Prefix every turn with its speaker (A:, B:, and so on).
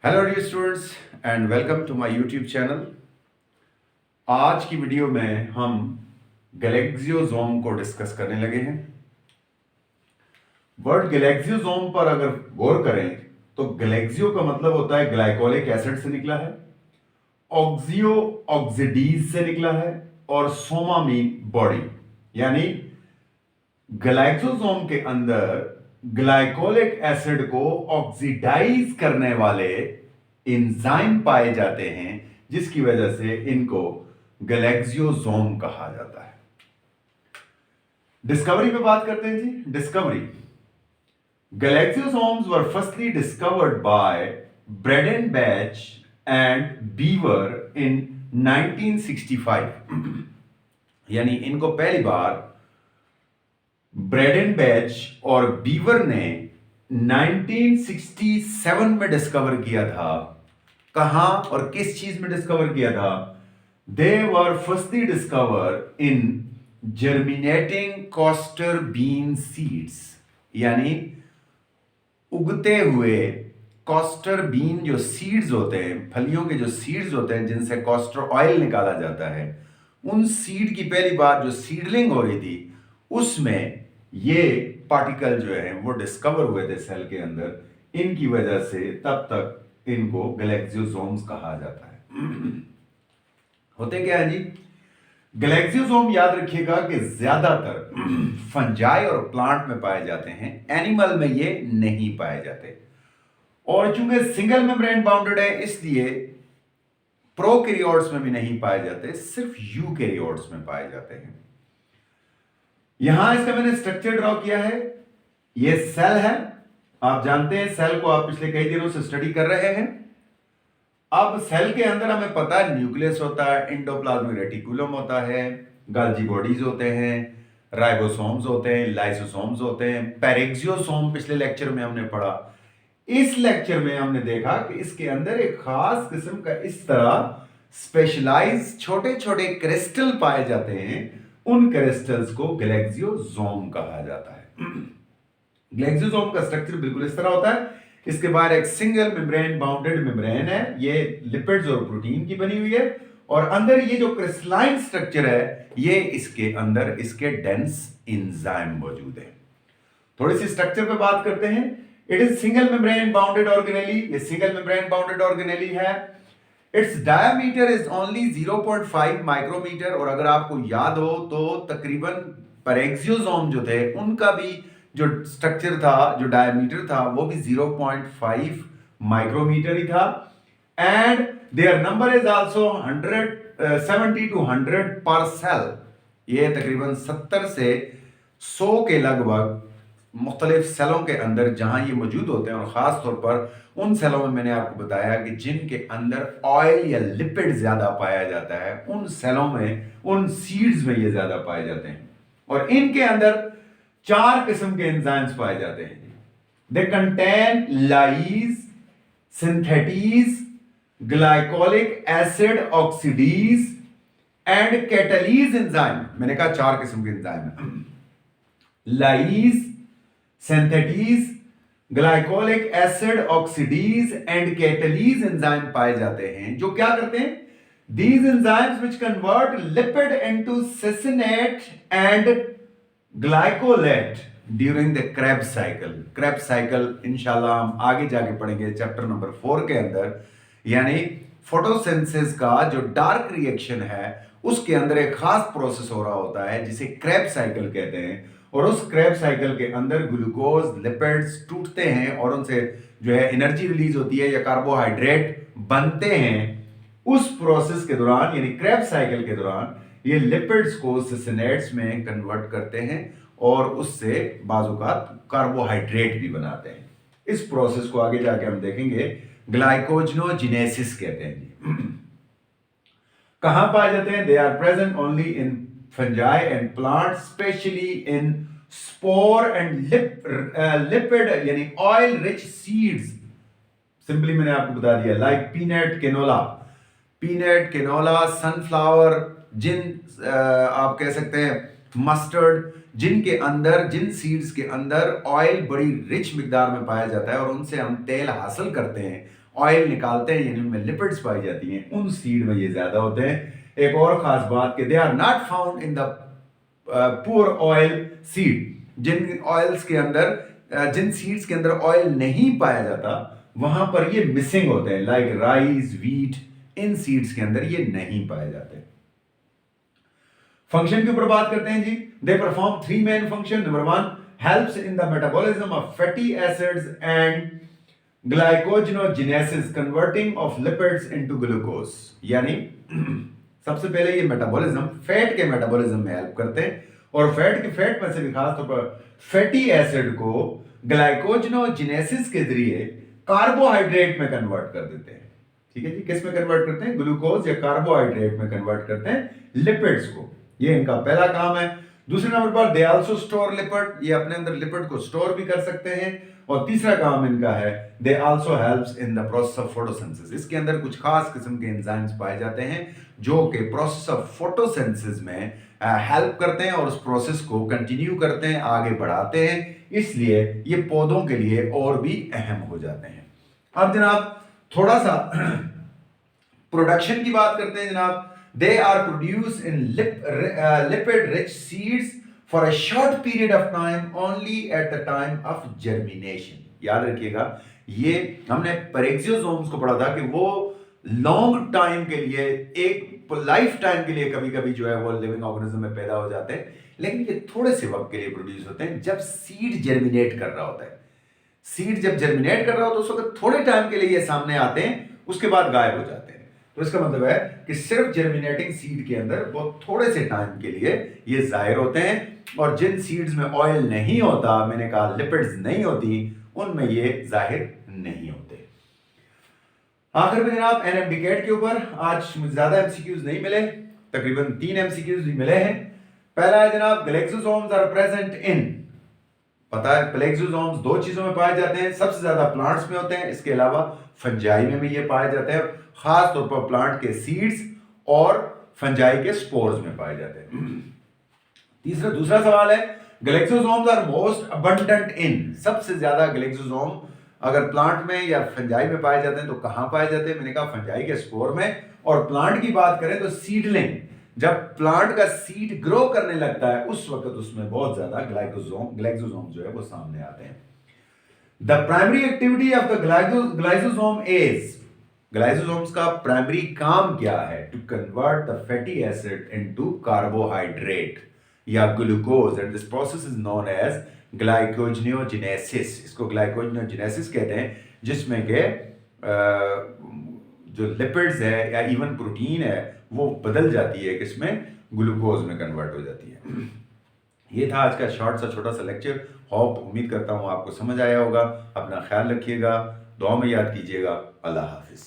A: Hello dear students and welcome to my YouTube channel. आज की video में हम गैलेक्सियोसोम को डिस्कस करने लगे हैं। वर्ड गैलेक्सियोसोम पर अगर गौर करें तो गैलेक्सियो का मतलब होता है ग्लाइकोलिक एसिड से निकला है, ऑक्सियो ऑक्सीडीज से निकला है और सोमा मीन बॉडी। यानी ग्लाइकोसोम के अंदर ग्लाइकोलिक एसिड को ऑक्सीडाइज करने वाले एंजाइम पाए जाते हैं, जिसकी वजह से इनको गैलेक्सियोसोम कहा जाता है। डिस्कवरी पे बात करते हैं जी। Discovery, glyoxysomes were firstly discovered by Breidenbach and Beevers in 1965। यानी इनको पहली बार ब्रेडेनबैच और बीवर ने 1967 में डिस्कवर किया था। कहां और किस चीज में डिस्कवर किया था? They were firstly discover in germinating castor bean seeds. यानी उगते हुए कॉस्टर बीन जो सीड्स होते हैं, फलियों के जो सीड्स होते हैं जिनसे कॉस्टर ऑयल निकाला जाता है, उन सीड की पहली बार जो सीडलिंग हो रही थी उसमें ये पार्टिकल जो है वो डिस्कवर हुए थे सेल के अंदर। इनकी वजह से तब तक इनको गैलेक्सियोसोम्स कहा जाता है। होते क्या है जी? गैलेक्सियोसोम याद रखिएगा कि ज्यादातर फंजाई और प्लांट में पाए जाते हैं, एनिमल में ये नहीं पाए जाते। और चूंकि सिंगल मेम्ब्रेन बाउंडेड है इसलिए प्रोकैरियोट्स में भी नहीं पाए जाते, सिर्फ यूकैरियोट्स में पाए जाते हैं। यहां इसका मैंने स्ट्रक्चर ड्रॉ किया है। ये सेल है, आप जानते हैं सेल को आप पिछले कई दिनों से स्टडी कर रहे हैं। अब सेल के अंदर हमें पता है न्यूक्लियस होता है, एंडोप्लाज्मिक रेटिकुलम होता है, गाल्जी बॉडीज होते हैं, राइबोसोम्स होते हैं, लाइसोसोम्स होते हैं, पेरेक्सियोसोम पिछले लेक्चर में हमने पढ़ा। इस लेक्चर में हमने देखा कि इसके अंदर एक खास किस्म का इस तरह स्पेशलाइज छोटे छोटे क्रिस्टल पाए जाते हैं। उन क्रिस्टल्स को गैलेक्सियोसोम कहा जाता है। गैलेक्सियोसोम का स्ट्रक्चर बिल्कुल इस तरह होता है। इसके बाहर एक सिंगल मेम्ब्रेन बाउंडेड मेम्ब्रेन है, ये लिपिड्स और प्रोटीन की बनी हुई है, और अंदर ये जो क्रिस्टलाइन स्ट्रक्चर है ये इसके अंदर इसके डेंस एंजाइम मौजूद है। थोड़ी सी स्ट्रक्चर पे बात करते हैं। It is single membrane bounded organelle. ये सिंगल मेम्ब्रेन बाउंडेड ऑर्गेनेली है। Its diameter is only 0.5 micrometer. और अगर आपको याद हो तो तकरीबन पेरेक्सियोसोम जो थे उनका भी जो स्ट्रक्चर था, जो डायमीटर था, वो भी 0.5 माइक्रोमीटर ही था। And their number is also 70 to 100 पर सेल। ये तकरीबन 70 से 100 के लगभग मुख्तलिफ सेलों के अंदर जहां ये मौजूद होते हैं, और खास तौर पर उन सेलों में मैंने आपको बताया कि जिनके अंदर ऑयल या लिपिड ज्यादा पाया जाता है, उन सेलों में, उन सीड्स में ये ज्यादा पाए जाते हैं। और इनके अंदर 4 किस्म के एंजाइम्स पाए जाते हैं। They contain lyase, synthetase, glycolic acid oxidase and catalase enzyme. मैंने कहा 4 किस्म के एंजाइम है। Lyase, synthetase, glycolic acid oxidase and catalase enzyme पाए जाते हैं, जो क्या करते हैं? These enzymes which convert lipid into succinate and glycolate during the Krebs cycle. Krebs cycle इंशाल्लाह हम आगे जाके पढ़ेंगे चैप्टर नंबर 4 के अंदर। यानी फोटोसिंथेसिस का जो डार्क रिएक्शन है उसके अंदर एक खास प्रोसेस हो रहा होता है जिसे क्रेब्स साइकिल कहते हैं। और उस क्रेब्स साइकिल के अंदर ग्लूकोज, लिपिड्स टूटते हैं और उनसे जो है एनर्जी रिलीज होती है या कार्बोहाइड्रेट बनते हैं। उस प्रोसेस के दौरान यानी क्रेब्स साइकिल के दौरान ये लिपिड्स को ससिनेट्स में कन्वर्ट करते हैं और उससे बाजुकात कार्बोहाइड्रेट भी बनाते हैं। इस प्रोसेस को आगे जाके हम देखेंगे, ग्लाइकोजनोजिनेसिस कहते हैं जी। कहां पाए जाते हैं? They are present only in fungi and plant, specially in spore and lipid यानी ऑयल रिच सीड्स। सिंपली मैंने आपको बता दिया, लाइक पीनट, केनोला, सनफ्लावर, आप कह सकते हैं मस्टर्ड, जिन सीड्स के अंदर ऑयल बड़ी रिच मिकदार में पाया जाता है और उनसे हम तेल हासिल करते हैं, ऑयल निकालते हैं, यानी उनमें लिपिड्स पाई जाती हैं, उन सीड में ये ज्यादा होते हैं। एक और खास बात कि they are not found in the poor oil seed. जिन सीड्स के अंदर ऑयल नहीं पाया जाता वहां पर ये मिसिंग होते हैं, लाइक राइस, व्हीट, इन सीड्स के अंदर ये नहीं पाए जाते। फंक्शन के ऊपर बात करते हैं जी। They perform three main function. Number one, helps in the metabolism of fatty acids and glycogenogenesis, converting of lipids into glucose. यानी सबसे पहले ये मेटाबॉलिज्म, फैट के मेटाबॉलिज्म में हेल्प करते हैं और फैट में से भी खास तौर पर फैटी एसिड को ग्लाइकोजेनोजेनेसिस के जरिए कार्बोहाइड्रेट में कन्वर्ट कर देते हैं। ठीक है जी, किस में कन्वर्ट करते हैं? ग्लूकोज या कार्बोहाइड्रेट में कन्वर्ट करते हैं लिपिड्स को। ये इनका पहला काम है। दूसरे नंबर पर दे आल्सो स्टोर लिपिड, ये अपने अंदर लिपिड को स्टोर भी कर सकते हैं। और तीसरा काम इनका है they also helps in the process of photosynthesis. इसके अंदर कुछ खास किस्म के एंजाइम्स पाए जाते हैं जो कि प्रोसेस ऑफ फोटोसिंथेसिस में हेल्प करते हैं और उस प्रोसेस को कंटिन्यू करते हैं, आगे बढ़ाते हैं, इसलिए ये पौधों के लिए और भी अहम हो जाते हैं। अब जनाब थोड़ा सा प्रोडक्शन की बात करते हैं जनाब। They are produced in lipid-rich seeds for a short period of time, only at the time of germination. याद रखिएगा, ये हमने पेरेक्सियोसोम्स को पढ़ा था कि वो लॉन्ग टाइम के लिए, एक लाइफ टाइम के लिए कभी कभी जो है वो लिविंग ऑर्गेनिज्म में पैदा हो जाते हैं, लेकिन ये थोड़े से वक्त के लिए प्रोड्यूस होते हैं जब सीड जर्मिनेट कर रहा होता है। सीड जब जर्मिनेट कर रहा होता है उस वक्त थोड़े टाइम के लिए ये सामने आते हैं, उसके बाद गायब हो जाते हैं। तो इसका मतलब है कि सिर्फ जर्मिनेटिंग सीड के अंदर बहुत थोड़े से टाइम के लिए ये जाहिर होते हैं और जिन सीड्स में ऑयल नहीं होता, मैंने कहा लिपिड्स नहीं होती, उनमें ये जाहिर नहीं होते। आखिर में जनाब एनएमडीकेट के ऊपर आज मुझे ज्यादा एमसीक्यूज नहीं मिले, तकरीबन 3 एमसीक्यूज ही मिले हैं। पहला है जनाब ग्लेक्सोसोम्स आर प्रेजेंट इन, पता है ग्लेक्सोसोम्स 2 चीजों में पाए जाते हैं, सबसे ज्यादा प्लांट्स में होते हैं, इसके अलावा फंजाई में भी ये पाए जाते हैं, खास तौर पर प्लांट के सीड्स और फंजाई के स्पोर्स में पाए जाते हैं। दूसरा सवाल है ग्लेक्सोसोम्स आर मोस्ट अबंडेंट इन, सबसे ज्यादा ग्लेक्सोसोम अगर प्लांट में या फंजाई में पाए जाते हैं तो कहां पाए जाते हैं? मैंने कहा फंजाई के स्पोर में। और प्लांट की बात करें तो सीडलिंग, जब प्लांट का सीड ग्रो करने लगता है उस वक्त उसमें बहुत ज्यादा ग्लाइसोसोम जो है वो सामने आते हैं। The primary activity of the glycosome is, glycosomes का प्राइमरी काम क्या है? To convert the fatty acid into carbohydrate या glucose, and this process is known as glycogenogenesis. इसको ग्लाइकोजेनोजेनेसिस कहते हैं, जिसमें के जो लिपिड्स है या इवन प्रोटीन है वो बदल जाती है, किसमें? ग्लूकोज में कन्वर्ट हो जाती है। ये था आज का शॉर्ट सा छोटा सा लेक्चर। होप, उम्मीद करता हूँ आपको समझ आया होगा। अपना ख्याल रखिएगा, दुआ में याद कीजिएगा। अल्लाह हाफिज।